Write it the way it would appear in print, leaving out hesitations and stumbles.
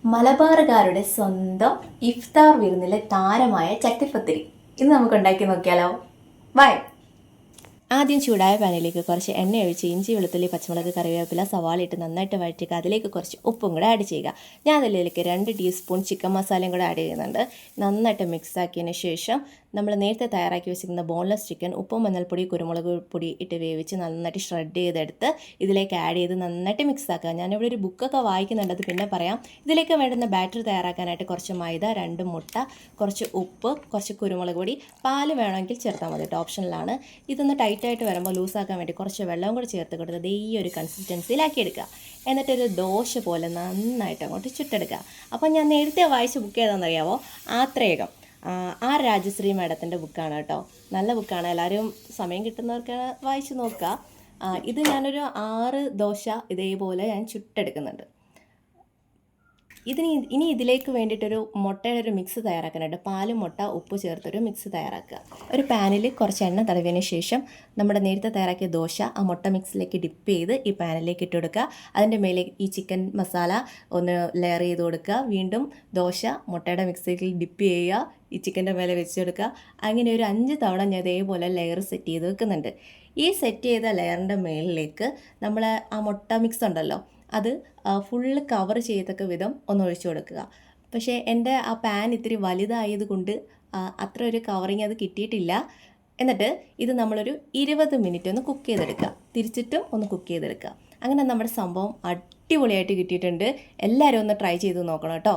മലബാറുകാരുടെ സ്വന്തം ഇഫ്താർ വിരുന്നിലെ താരമായ ചട്ടിപ്പത്തിരി ഇന്ന് നമുക്ക് ഉണ്ടാക്കി നോക്കിയാലോ. ബൈ. ആദ്യം ചൂടായ പാനിലേക്ക് കുറച്ച് എണ്ണ ഒഴിച്ച് ഇഞ്ചി വെളുത്തുള്ളി പച്ചമുളക് കറിവേപ്പില സവാള ഇട്ട് നന്നായിട്ട് വഴറ്റുക. അതിലേക്ക് കുറച്ച് ഉപ്പും കൂടെ ആഡ് ചെയ്യുക. ഞാൻ അതിലേക്ക് 2 ടീസ്പൂൺ ചിക്കൻ മസാലയും കൂടെ ആഡ് ചെയ്യുന്നുണ്ട്. നന്നായിട്ട് മിക്സ് ആക്കിയതിന് ശേഷം നമ്മൾ നേരത്തെ തയ്യാറാക്കി വെച്ചിരുന്ന ബോൺലെസ് ചിക്കൻ ഉപ്പും മഞ്ഞൾപ്പൊടി കുരുമുളക് പൊടി ഇട്ട് വേവിച്ച് നന്നായിട്ട് ഷ്രെഡ് ചെയ്തെടുത്ത് ഇതിലേക്ക് ആഡ് ചെയ്ത് നന്നായിട്ട് മിക്സ് ആക്കുക. ഞാനിവിടെ ഒരു ബുക്കൊക്കെ വായിക്കുന്നുണ്ട്, അത് പിന്നെ പറയാം. ഇതിലേക്ക് വേണ്ടുന്ന ബാറ്റർ തയ്യാറാക്കാനായിട്ട് കുറച്ച് മൈദ, 2 മുട്ട, കുറച്ച് ഉപ്പ്, കുറച്ച് കുരുമുളക് പൊടി, പാല് വേണമെങ്കിൽ ചേർത്താൽ മതി, ഓപ്ഷനിലാണ്. ഇതൊന്ന് ടൈറ്റായിട്ട് വരുമ്പോൾ ലൂസാക്കാൻ വേണ്ടി കുറച്ച് വെള്ളം കൂടി ചേർത്ത് കൊടുത്തത് ഈ ഒരു കൺസിസ്റ്റൻസിയിലാക്കി എടുക്കുക. എന്നിട്ടൊരു ദോശ പോലെ നന്നായിട്ട് അങ്ങോട്ട് ചുട്ടെടുക്കുക. അപ്പം ഞാൻ നേരത്തെ വായിച്ച ബുക്ക് ഏതാണെന്നറിയാമോ? ആത്രേയം. ആർ രാജശ്രീ മാഡത്തിൻ്റെ ബുക്കാണ് കേട്ടോ. നല്ല ബുക്കാണ്, എല്ലാവരും സമയം കിട്ടുന്നവർക്ക് വായിച്ച് നോക്കുക. ഇത് ഞാനൊരു 6 ദോശ ഇതേപോലെ ഞാൻ ചുട്ടെടുക്കുന്നുണ്ട്. ഇനി ഇതിലേക്ക് വേണ്ടിയിട്ടൊരു മുട്ടയുടെ ഒരു മിക്സ് തയ്യാറാക്കാനായിട്ട് പാലും മുട്ട ഉപ്പ് ചേർത്തൊരു മിക്സ് തയ്യാറാക്കുക. ഒരു പാനിൽ കുറച്ച് എണ്ണ തടവിയതിന് ശേഷം നമ്മുടെ നേരത്തെ തയ്യാറാക്കിയ ദോശ ആ മുട്ട മിക്സിലേക്ക് ഡിപ്പ് ചെയ്ത് ഈ പാനിലേക്ക് ഇട്ട് കൊടുക്കുക. അതിൻ്റെ മേലെ ഈ ചിക്കൻ മസാല ഒന്ന് ലെയർ ചെയ്ത് കൊടുക്കുക. വീണ്ടും ദോശ മുട്ടയുടെ മിക്സിലേക്ക് ഡിപ്പ് ചെയ്യുക, ഈ ചിക്കൻ്റെ മേലെ വെച്ചെടുക്കുക. അങ്ങനെ ഒരു 5 തവണ ഞാൻ ഇതേപോലെ ലെയർ സെറ്റ് ചെയ്ത് വെക്കുന്നുണ്ട്. ഈ സെറ്റ് ചെയ്ത ലെയറിൻ്റെ മേളിലേക്ക് നമ്മൾ ആ മുട്ട മിക്സ് ഉണ്ടല്ലോ അത് ഫുള്ള് കവർ ചെയ്യത്തക്ക വിധം ഒന്ന് ഒഴിച്ചു കൊടുക്കുക. പക്ഷേ എൻ്റെ ആ പാൻ ഇത്തിരി വലുതായത് കൊണ്ട് അത്ര ഒരു കവറിങ് അത് കിട്ടിയിട്ടില്ല. എന്നിട്ട് ഇത് നമ്മളൊരു 20 മിനിറ്റ് ഒന്ന് കുക്ക് ചെയ്തെടുക്കുക. തിരിച്ചിട്ടും ഒന്ന് കുക്ക് ചെയ്തെടുക്കുക. അങ്ങനെ നമ്മുടെ സംഭവം അടിപൊളിയായിട്ട് കിട്ടിയിട്ടുണ്ട്. എല്ലാവരും ഒന്ന് ട്രൈ ചെയ്ത് നോക്കണം കേട്ടോ.